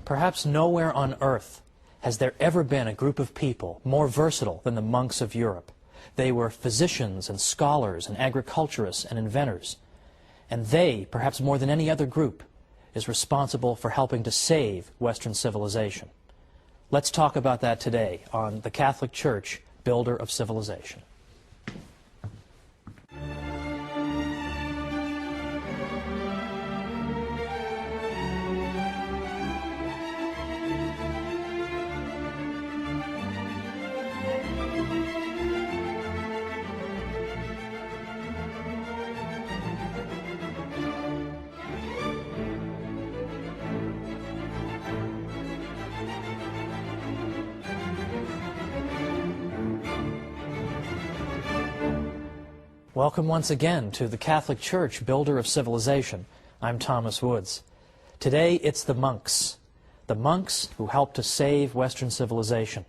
Perhaps nowhere on earth has there ever been a group of people more versatile than the monks of Europe. They were physicians and scholars and agriculturists and inventors. And they, perhaps more than any other group, is responsible for helping to save Western civilization. Let's talk about that today on The Catholic Church, Builder of Civilization. Welcome once again to the Catholic Church, Builder of Civilization. I'm Thomas Woods. Today it's the monks who helped to save Western civilization.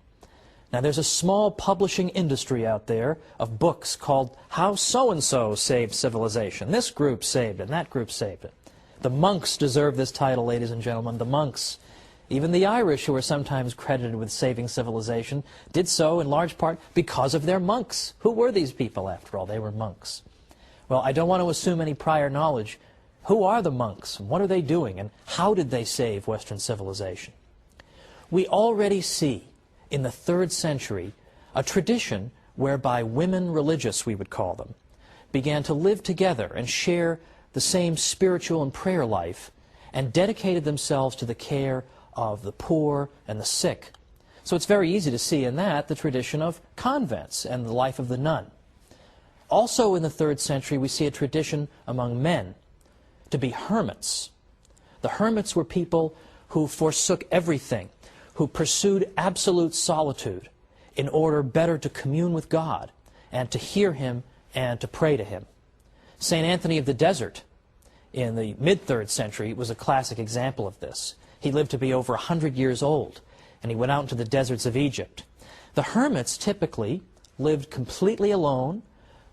Now there's a small publishing industry out there of books called How So-and-so Saved Civilization. This group saved it, and that group saved it. The monks deserve this title, ladies and gentlemen, the monks. Even the Irish, who are sometimes credited with saving civilization, did so in large part because of their monks. Who were these people, after all? They were monks. Well, I don't want to assume any prior knowledge. Who are the monks? What are they doing? And how did they save Western civilization? We already see in the 3rd century a tradition whereby women religious, we would call them, began to live together and share the same spiritual and prayer life and dedicated themselves to the care of the poor and the sick. So it's very easy to see in that the tradition of convents and the life of the nun. Also in the 3rd century we see a tradition among men to be hermits. The hermits were people who forsook everything, who pursued absolute solitude in order better to commune with God and to hear Him and to pray to Him. St. Anthony of the Desert in the mid-3rd century was a classic example of this. He lived to be over 100 years old, and he went out into the deserts of Egypt. The hermits typically lived completely alone.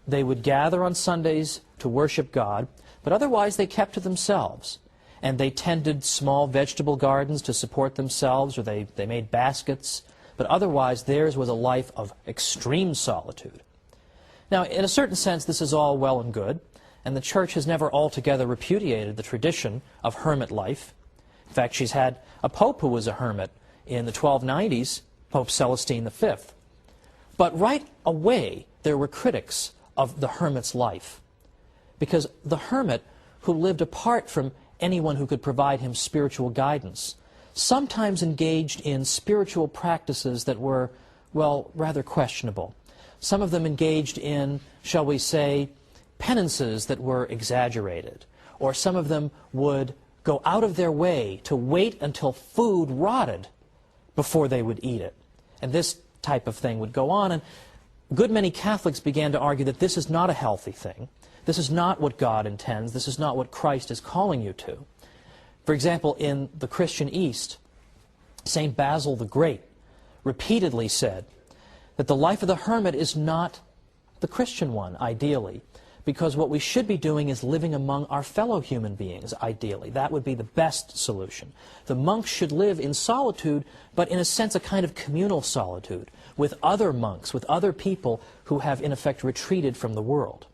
They would gather on Sundays to worship God, but otherwise they kept to themselves. And they tended small vegetable gardens to support themselves, or they made baskets, but otherwise theirs was a life of extreme solitude. Now, in a certain sense, this is all well and good, and the Church has never altogether repudiated the tradition of hermit life. In fact, she's had a pope who was a hermit in the 1290s, Pope Celestine V. But right away, there were critics of the hermit's life, because the hermit, who lived apart from anyone who could provide him spiritual guidance, sometimes engaged in spiritual practices that were, well, rather questionable. Some of them engaged in, shall we say, penances that were exaggerated, or some of them would go out of their way to wait until food rotted before they would eat it. And this type of thing would go on, and a good many Catholics began to argue that this is not a healthy thing. This is not what God intends. This is not what Christ is calling you to. For example, in the Christian East, St. Basil the Great repeatedly said that the life of the hermit is not the Christian one, ideally, because what we should be doing is living among our fellow human beings, ideally. That would be the best solution. The monks should live in solitude, but in a sense a kind of communal solitude, with other monks, with other people who have in effect retreated from the world.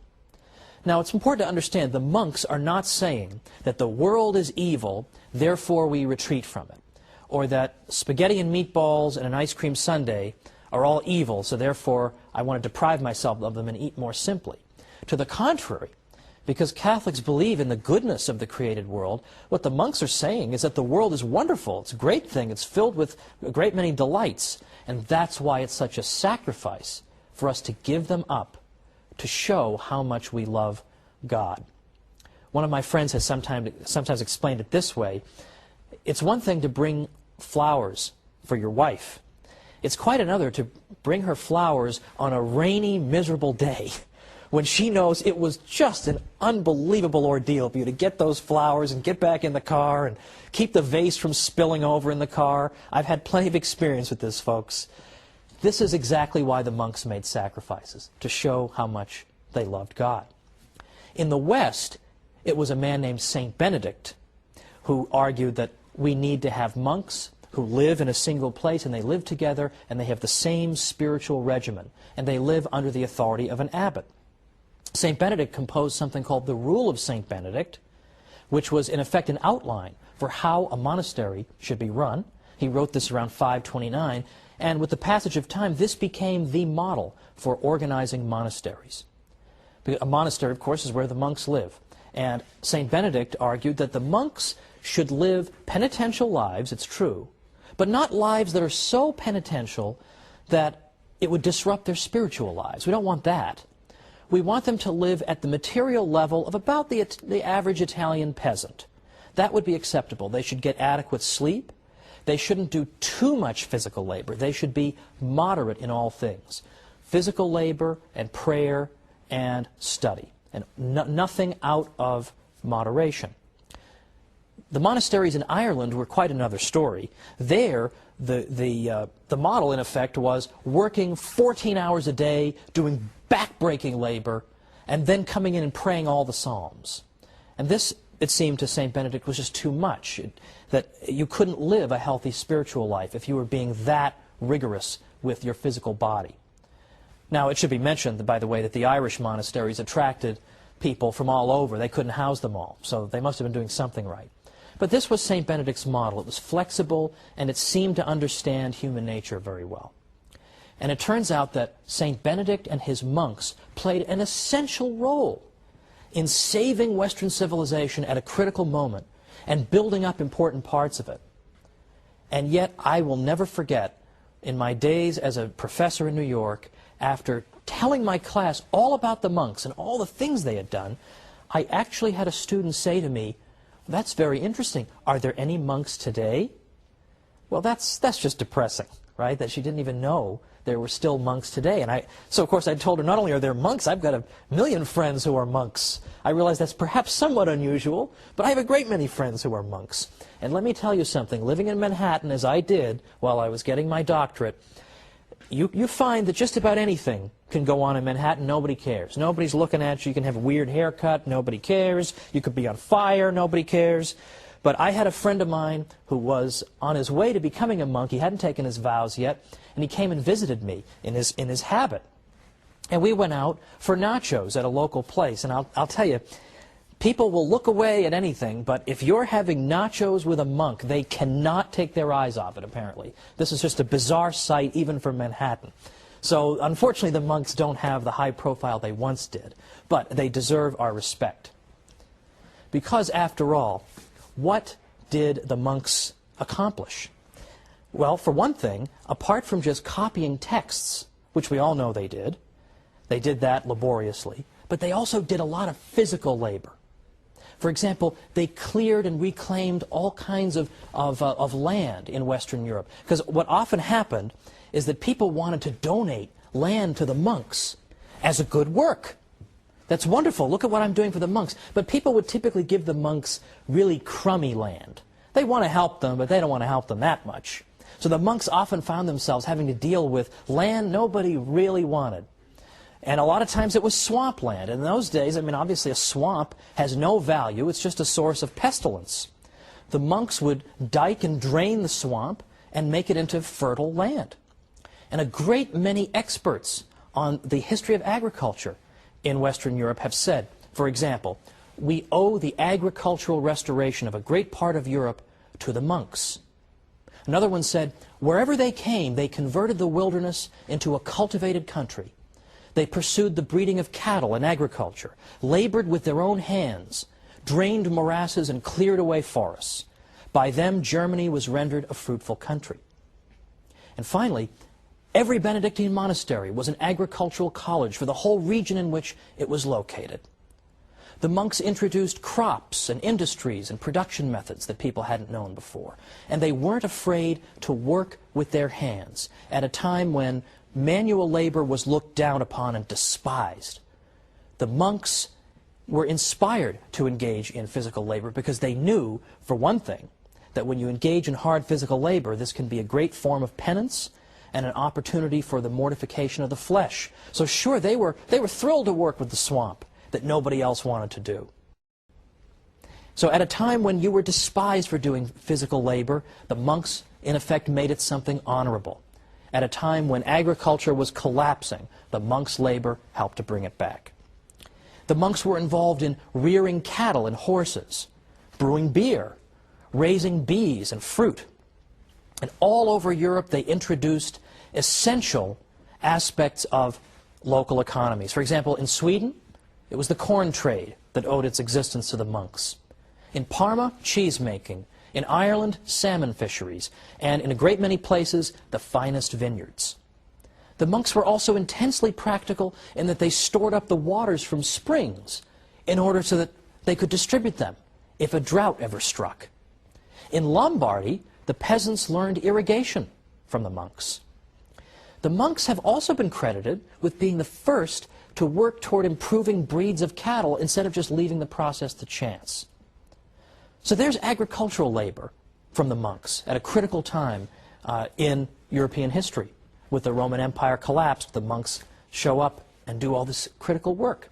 Now it's important to understand the monks are not saying that the world is evil, therefore we retreat from it, or that spaghetti and meatballs and an ice cream sundae are all evil, so therefore I want to deprive myself of them and eat more simply. To the contrary, because Catholics believe in the goodness of the created world, what the monks are saying is that the world is wonderful, it's a great thing, it's filled with a great many delights, and that's why it's such a sacrifice for us to give them up to show how much we love God. One of my friends has sometimes explained it this way: it's one thing to bring flowers for your wife. It's quite another to bring her flowers on a rainy, miserable day, when she knows it was just an unbelievable ordeal for you to get those flowers and get back in the car and keep the vase from spilling over in the car. I've had plenty of experience with this, folks. This is exactly why the monks made sacrifices, to show how much they loved God. In the West, it was a man named Saint Benedict who argued that we need to have monks who live in a single place, and they live together, and they have the same spiritual regimen, and they live under the authority of an abbot. St. Benedict composed something called the Rule of St. Benedict, which was in effect an outline for how a monastery should be run. He wrote this around 529, and with the passage of time, this became the model for organizing monasteries. A monastery, of course, is where the monks live. And St. Benedict argued that the monks should live penitential lives, it's true, but not lives that are so penitential that it would disrupt their spiritual lives. We don't want that. We want them to live at the material level of about the average Italian peasant. That would be acceptable. They should get adequate sleep. They shouldn't do too much physical labor. They should be moderate in all things. Physical labor and prayer and study, and nothing out of moderation. The monasteries in Ireland were quite another story. There, the model, in effect, was working 14 hours a day, doing back-breaking labor, and then coming in and praying all the psalms. And this, it seemed to St. Benedict, was just too much, that you couldn't live a healthy spiritual life if you were being that rigorous with your physical body. Now, it should be mentioned, by the way, that the Irish monasteries attracted people from all over. They couldn't house them all, so they must have been doing something right. But this was St. Benedict's model. It was flexible, and it seemed to understand human nature very well. And it turns out that St. Benedict and his monks played an essential role in saving Western civilization at a critical moment and building up important parts of it. And yet, I will never forget, in my days as a professor in New York, after telling my class all about the monks and all the things they had done, I actually had a student say to me, "That's very interesting. Are there any monks today?" Well, that's just depressing, right? That she didn't even know there were still monks today. And so of course I told her, not only are there monks, I've got 1,000,000 friends who are monks. I realize that's perhaps somewhat unusual, but I have a great many friends who are monks. And let me tell you something, living in Manhattan as I did while I was getting my doctorate, you find that just about anything can go on in Manhattan. Nobody cares. Nobody's looking at you. You can have a weird haircut. Nobody cares. You could be on fire. Nobody cares. But I had a friend of mine who was on his way to becoming a monk. He hadn't taken his vows yet, and he came and visited me in his habit. And we went out for nachos at a local place. And I'll tell you, people will look away at anything, but if you're having nachos with a monk, they cannot take their eyes off it, apparently. This is just a bizarre sight, even for Manhattan. So, unfortunately, the monks don't have the high profile they once did, but they deserve our respect. Because, after all, what did the monks accomplish? Well, for one thing, apart from just copying texts, which we all know they did that laboriously, but they also did a lot of physical labor. For example, they cleared and reclaimed all kinds of land in Western Europe. Because what often happened is that people wanted to donate land to the monks as a good work. That's wonderful. Look at what I'm doing for the monks. But people would typically give the monks really crummy land. They want to help them, but they don't want to help them that much. So the monks often found themselves having to deal with land nobody really wanted. And a lot of times it was swampland. In those days, I mean, obviously a swamp has no value. It's just a source of pestilence. The monks would dike and drain the swamp and make it into fertile land. And a great many experts on the history of agriculture in Western Europe have said, for example, we owe the agricultural restoration of a great part of Europe to the monks. Another one said, wherever they came, they converted the wilderness into a cultivated country. They pursued the breeding of cattle and agriculture, labored with their own hands, drained morasses and cleared away forests. By them, Germany was rendered a fruitful country. And finally, every Benedictine monastery was an agricultural college for the whole region in which it was located. The monks introduced crops and industries and production methods that people hadn't known before. And they weren't afraid to work with their hands at a time when manual labor was looked down upon and despised. The monks were inspired to engage in physical labor because they knew, for one thing, that when you engage in hard physical labor, this can be a great form of penance and an opportunity for the mortification of the flesh. So sure, they were thrilled to work with the swamp that nobody else wanted to do. So at a time when you were despised for doing physical labor, the monks in effect made it something honorable. At a time when agriculture was collapsing, the monks' labor helped to bring it back. The monks were involved in rearing cattle and horses, brewing beer, raising bees and fruit. And all over Europe they introduced essential aspects of local economies. For example, in Sweden, it was the corn trade that owed its existence to the monks. In Parma, cheese making. In Ireland, salmon fisheries. And in a great many places, the finest vineyards. The monks were also intensely practical in that they stored up the waters from springs in order so that they could distribute them if a drought ever struck. In Lombardy, the peasants learned irrigation from the monks. The monks have also been credited with being the first to work toward improving breeds of cattle instead of just leaving the process to chance. So there's agricultural labor from the monks at a critical time in European history. With the Roman Empire collapsed, the monks show up and do all this critical work.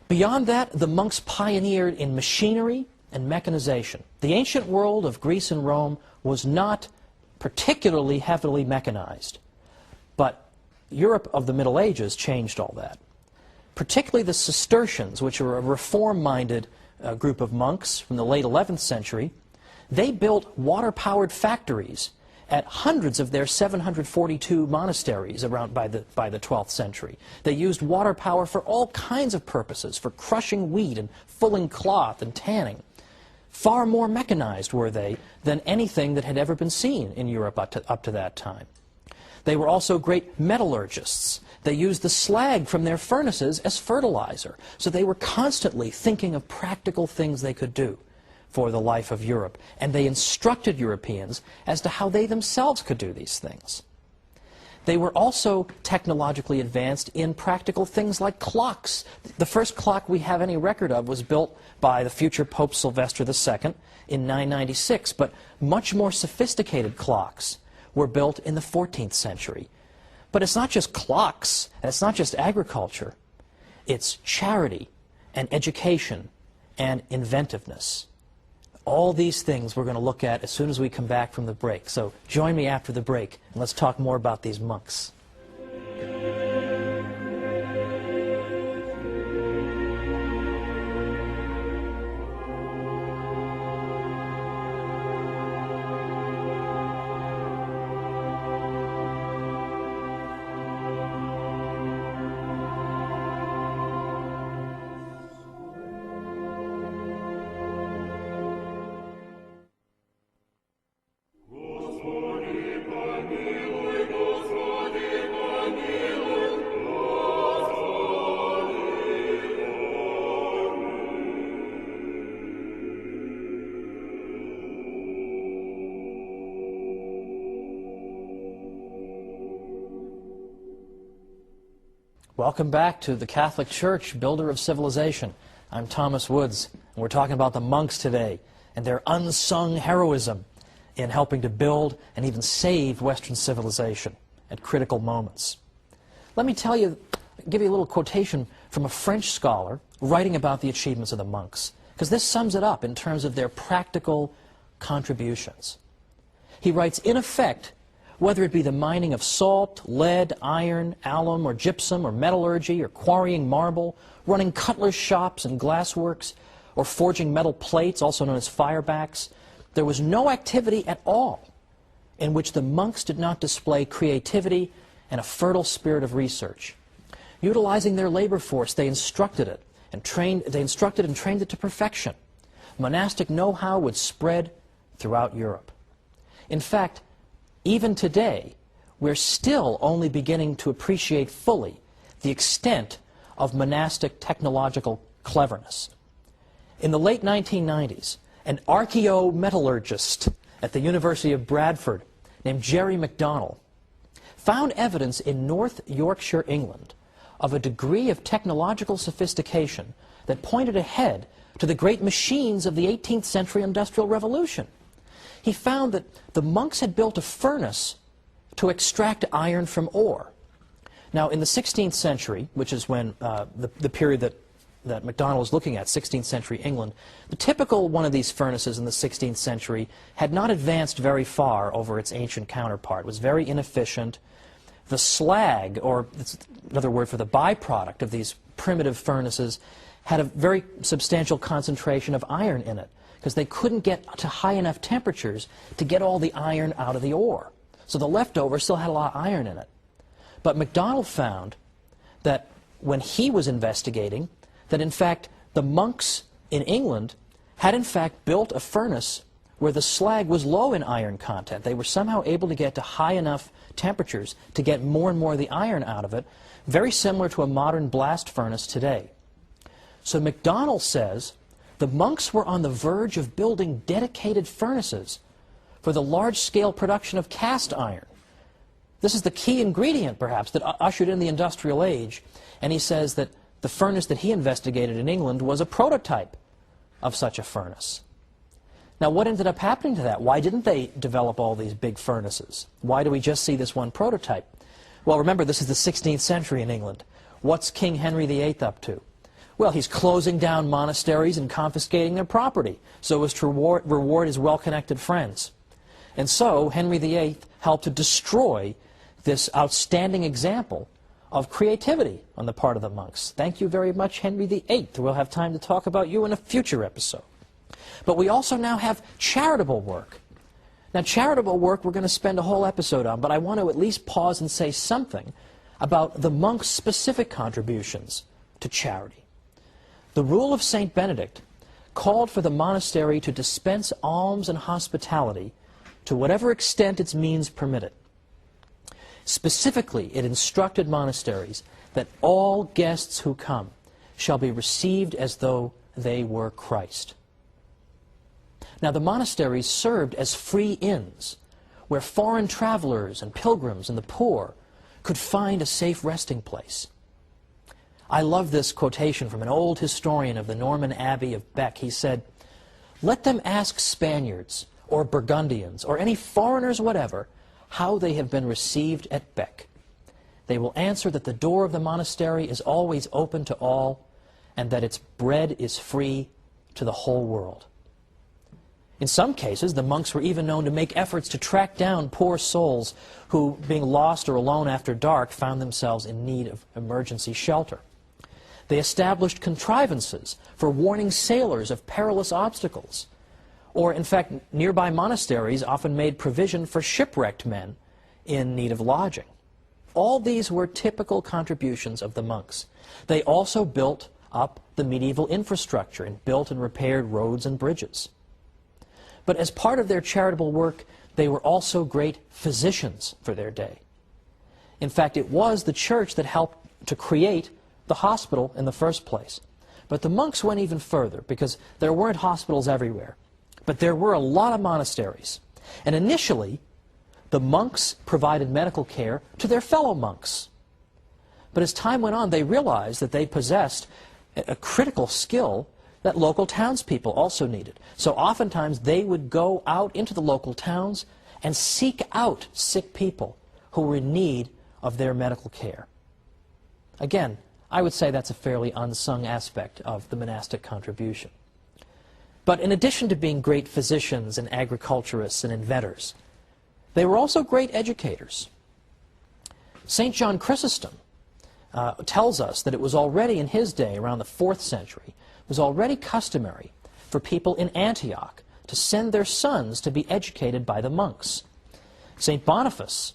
Beyond that, the monks pioneered in machinery and mechanization. The ancient world of Greece and Rome was not particularly heavily mechanized, but Europe of the Middle Ages changed all that. Particularly the Cistercians, which are a reform-minded group of monks from the late 11th century, they built water-powered factories at hundreds of their 742 monasteries around by the 12th century. They used water power for all kinds of purposes, for crushing wheat and fulling cloth and tanning. Far more mechanized were they than anything that had ever been seen in Europe up to that time. They were also great metallurgists. They used the slag from their furnaces as fertilizer. So they were constantly thinking of practical things they could do for the life of Europe. And they instructed Europeans as to how they themselves could do these things. They were also technologically advanced in practical things like clocks. The first clock we have any record of was built by the future Pope Sylvester II in 996, but much more sophisticated clocks were built in the 14th century. But it's not just clocks, and it's not just agriculture. It's charity and education and inventiveness. All these things we're going to look at as soon as we come back from the break. So join me after the break, and let's talk more about these monks. Welcome back to the Catholic Church, builder of civilization. I'm Thomas Woods, and we're talking about the monks today and their unsung heroism in helping to build and even save Western civilization at critical moments. Let me give you a little quotation from a French scholar writing about the achievements of the monks, because this sums it up in terms of their practical contributions. He writes, in effect, whether it be the mining of salt, lead, iron, alum, or gypsum, or metallurgy, or quarrying marble, running cutler's shops and glassworks, or forging metal plates, also known as firebacks, there was no activity at all in which the monks did not display creativity and a fertile spirit of research. Utilizing their labor force, they instructed and trained it to perfection. Monastic know-how would spread throughout Europe. In fact, even today, we're still only beginning to appreciate fully the extent of monastic technological cleverness. In the late 1990s, an archaeometallurgist at the University of Bradford named Jerry MacDonald found evidence in North Yorkshire, England, of a degree of technological sophistication that pointed ahead to the great machines of the 18th century Industrial Revolution. He found that the monks had built a furnace to extract iron from ore. Now, in the 16th century, which is when the period that that MacDonald is looking at, 16th century England, the typical one of these furnaces in the 16th century had not advanced very far over its ancient counterpart. It was very inefficient. The slag, or it's another word for the byproduct of these primitive furnaces, had a very substantial concentration of iron in it, because they couldn't get to high enough temperatures to get all the iron out of the ore. So the leftover still had a lot of iron in it. But MacDonald found that when he was investigating, that in fact the monks in England had in fact built a furnace where the slag was low in iron content. They were somehow able to get to high enough temperatures to get more and more of the iron out of it, very similar to a modern blast furnace today. So MacDonald says the monks were on the verge of building dedicated furnaces for the large-scale production of cast iron. This is the key ingredient, perhaps, that ushered in the industrial age. And he says that the furnace that he investigated in England was a prototype of such a furnace. Now, what ended up happening to that? Why didn't they develop all these big furnaces? Why do we just see this one prototype? Well, remember, this is the 16th century in England. What's King Henry VIII up to? Well, he's closing down monasteries and confiscating their property so as to reward his well-connected friends. And so Henry VIII helped to destroy this outstanding example of creativity on the part of the monks. Thank you very much, Henry VIII. We'll have time to talk about you in a future episode. But we also now have charitable work. Now, charitable work we're going to spend a whole episode on, but I want to at least pause and say something about the monks' specific contributions to charity. The rule of St. Benedict called for the monastery to dispense alms and hospitality to whatever extent its means permitted. Specifically, it instructed monasteries that all guests who come shall be received as though they were Christ. Now, the monasteries served as free inns where foreign travelers and pilgrims and the poor could find a safe resting place. I love this quotation from an old historian of the Norman Abbey of Bec. He said, "Let them ask Spaniards or Burgundians or any foreigners whatever how they have been received at Bec. They will answer that the door of the monastery is always open to all and that its bread is free to the whole world." In some cases, the monks were even known to make efforts to track down poor souls who, being lost or alone after dark, found themselves in need of emergency shelter. They established contrivances for warning sailors of perilous obstacles. Or, in fact, nearby monasteries often made provision for shipwrecked men in need of lodging. All these were typical contributions of the monks. They also built up the medieval infrastructure and built and repaired roads and bridges. But as part of their charitable work, they were also great physicians for their day. In fact, it was the church that helped to create the hospital in the first place. But the monks went even further, because there weren't hospitals everywhere. But there were a lot of monasteries. And initially, the monks provided medical care to their fellow monks. But as time went on, they realized that they possessed a critical skill that local townspeople also needed. So oftentimes they would go out into the local towns and seek out sick people who were in need of their medical care. Again, I would say that's a fairly unsung aspect of the monastic contribution. But in addition to being great physicians and agriculturists and inventors, they were also great educators. St. John Chrysostom tells us that it was already in his day, around the 4th century, it was already customary for people in Antioch to send their sons to be educated by the monks. St. Boniface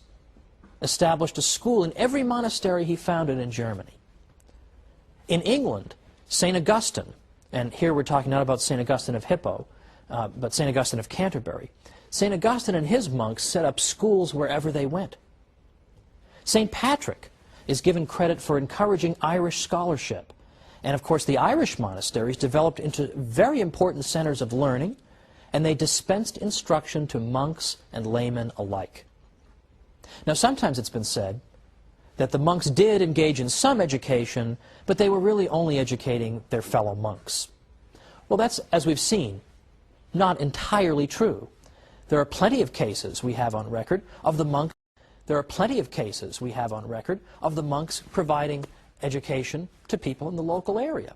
established a school in every monastery he founded in Germany. In England, St. Augustine, and here we're talking not about St. Augustine of Hippo, but St. Augustine of Canterbury, St. Augustine and his monks set up schools wherever they went. St. Patrick is given credit for encouraging Irish scholarship. And of course, the Irish monasteries developed into very important centers of learning, and they dispensed instruction to monks and laymen alike. Now, sometimes it's been said that the monks did engage in some education, but they were really only educating their fellow monks. Well, that's, as we've seen, not entirely true. There are plenty of cases we have on record of the monks. There are plenty of cases we have on record of the monks providing education to people in the local area.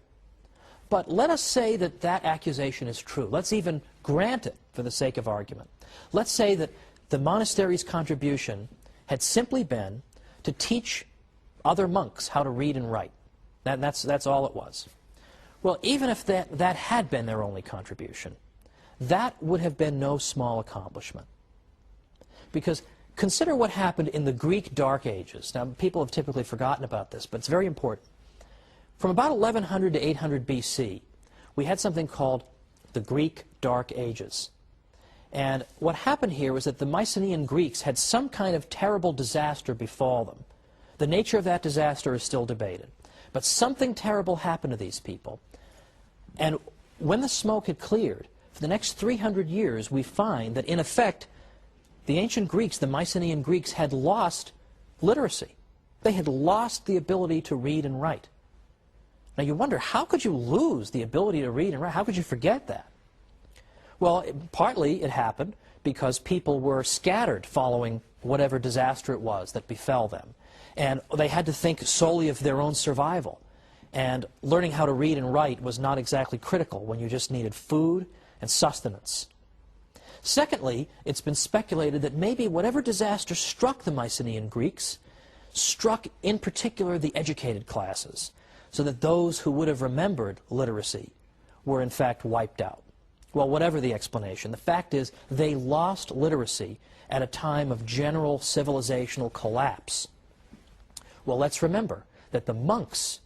But let us say that that accusation is true. Let's even grant it for the sake of argument. Let's say that the monastery's contribution had simply been to teach other monks how to read and write. That's all it was. Well, even if that had been their only contribution, that would have been no small accomplishment. Because consider what happened in the Greek Dark Ages. Now, people have typically forgotten about this, but it's very important. From about 1100 to 800 BC, we had something called the Greek Dark Ages. And what happened here was that the Mycenaean Greeks had some kind of terrible disaster befall them. The nature of that disaster is still debated. But something terrible happened to these people. And when the smoke had cleared, for the next 300 years, we find that, in effect, the ancient Greeks, the Mycenaean Greeks, had lost literacy. They had lost the ability to read and write. Now you wonder, how could you lose the ability to read and write? How could you forget that? Well, partly it happened because people were scattered following whatever disaster it was that befell them. And they had to think solely of their own survival. And learning how to read and write was not exactly critical when you just needed food and sustenance. Secondly, it's been speculated that maybe whatever disaster struck the Mycenaean Greeks struck in particular the educated classes, so that those who would have remembered literacy were in fact wiped out. Well, whatever the explanation, the fact is they lost literacy at a time of general civilizational collapse. Well, let's remember that the monks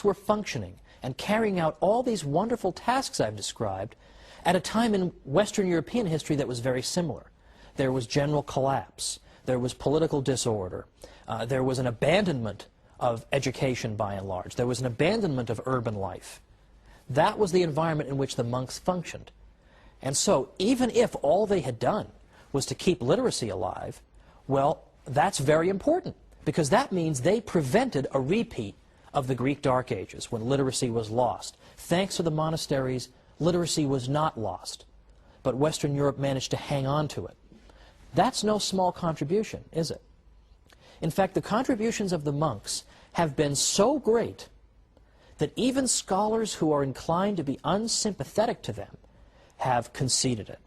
were functioning and carrying out all these wonderful tasks I've described at a time in Western European history that was very similar. There was general collapse. There was political disorder. There was an abandonment of education by and large. There was an abandonment of urban life. That was the environment in which the monks functioned. And so even if all they had done was to keep literacy alive, well, that's very important, because that means they prevented a repeat of the Greek Dark Ages when literacy was lost. Thanks to the monasteries, literacy was not lost, but Western Europe managed to hang on to it. That's no small contribution, is it? In fact, the contributions of the monks have been so great that even scholars who are inclined to be unsympathetic to them have conceded it.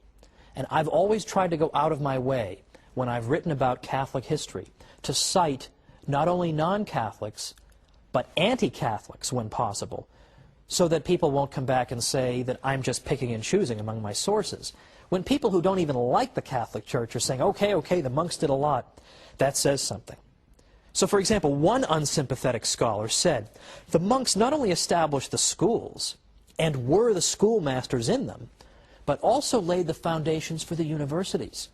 And I've always tried to go out of my way when I've written about Catholic history to cite not only non-Catholics, but anti-Catholics when possible, so that people won't come back and say that I'm just picking and choosing among my sources. When people who don't even like the Catholic Church are saying, okay, the monks did a lot, that says something. So, for example, one unsympathetic scholar said, the monks not only established the schools and were the schoolmasters in them, but also laid the foundations for the universities.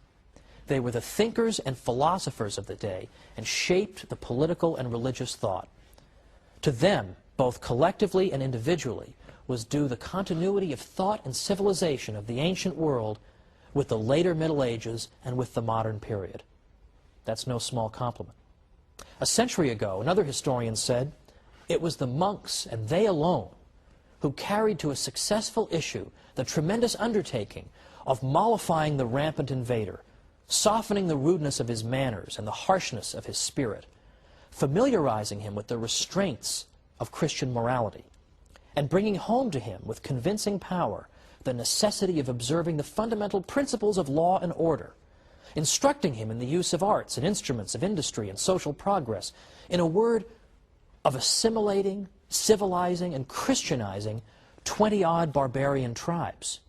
They were the thinkers and philosophers of the day and shaped the political and religious thought. To them, both collectively and individually, was due the continuity of thought and civilization of the ancient world with the later Middle Ages and with the modern period. That's no small compliment. A century ago, another historian said, it was the monks, and they alone, who carried to a successful issue the tremendous undertaking of mollifying the rampant invader, softening the rudeness of his manners and the harshness of his spirit, familiarizing him with the restraints of Christian morality, and bringing home to him with convincing power the necessity of observing the fundamental principles of law and order, instructing him in the use of arts and instruments of industry and social progress, in a word, of assimilating, civilizing, and Christianizing 20-odd barbarian tribes,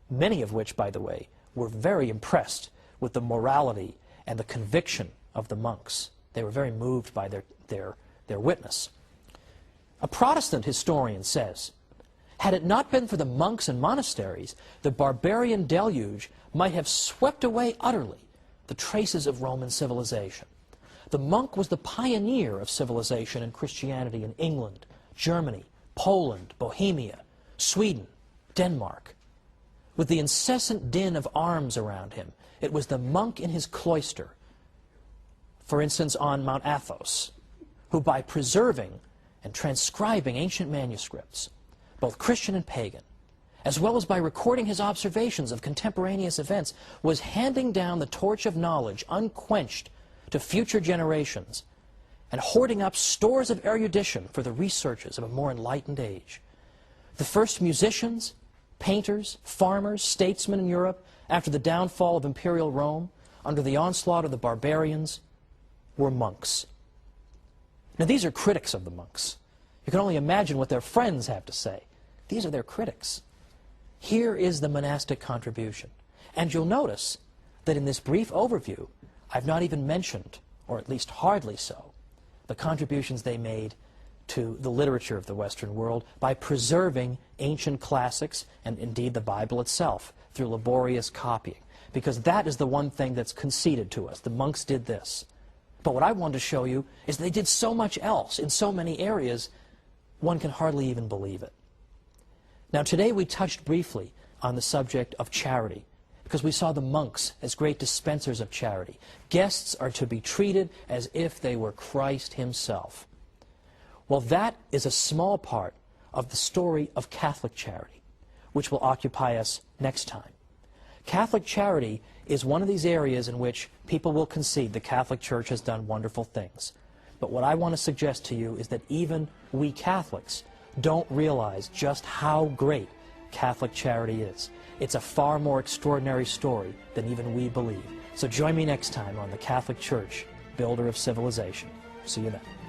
many of which, by the way, were very impressed with the morality and the conviction of the monks. They were very moved by their witness. A Protestant historian says, had it not been for the monks and monasteries, the barbarian deluge might have swept away utterly the traces of Roman civilization. The monk was the pioneer of civilization and Christianity in England, Germany, Poland, Bohemia, Sweden, Denmark. With the incessant din of arms around him, it was the monk in his cloister, for instance on Mount Athos, who by preserving and transcribing ancient manuscripts, both Christian and pagan, as well as by recording his observations of contemporaneous events, was handing down the torch of knowledge unquenched to future generations and hoarding up stores of erudition for the researches of a more enlightened age. The first musicians, painters, farmers, statesmen in Europe, after the downfall of imperial Rome, under the onslaught of the barbarians, were monks. Now these are critics of the monks. You can only imagine what their friends have to say. These are their critics. Here is the monastic contribution. And you'll notice that in this brief overview, I've not even mentioned, or at least hardly so, the contributions they made to the literature of the Western world by preserving ancient classics and indeed the Bible itself through laborious copying. Because that is the one thing that's conceded to us. The monks did this. But what I wanted to show you is they did so much else in so many areas, one can hardly even believe it. Now today we touched briefly on the subject of charity, because we saw the monks as great dispensers of charity. Guests are to be treated as if they were Christ himself. Well, that is a small part of the story of Catholic charity, which will occupy us next time. Catholic charity is one of these areas in which people will concede the Catholic Church has done wonderful things. But what I want to suggest to you is that even we Catholics don't realize just how great Catholic charity is. It's a far more extraordinary story than even we believe. So join me next time on the Catholic Church, Builder of Civilization. See you then.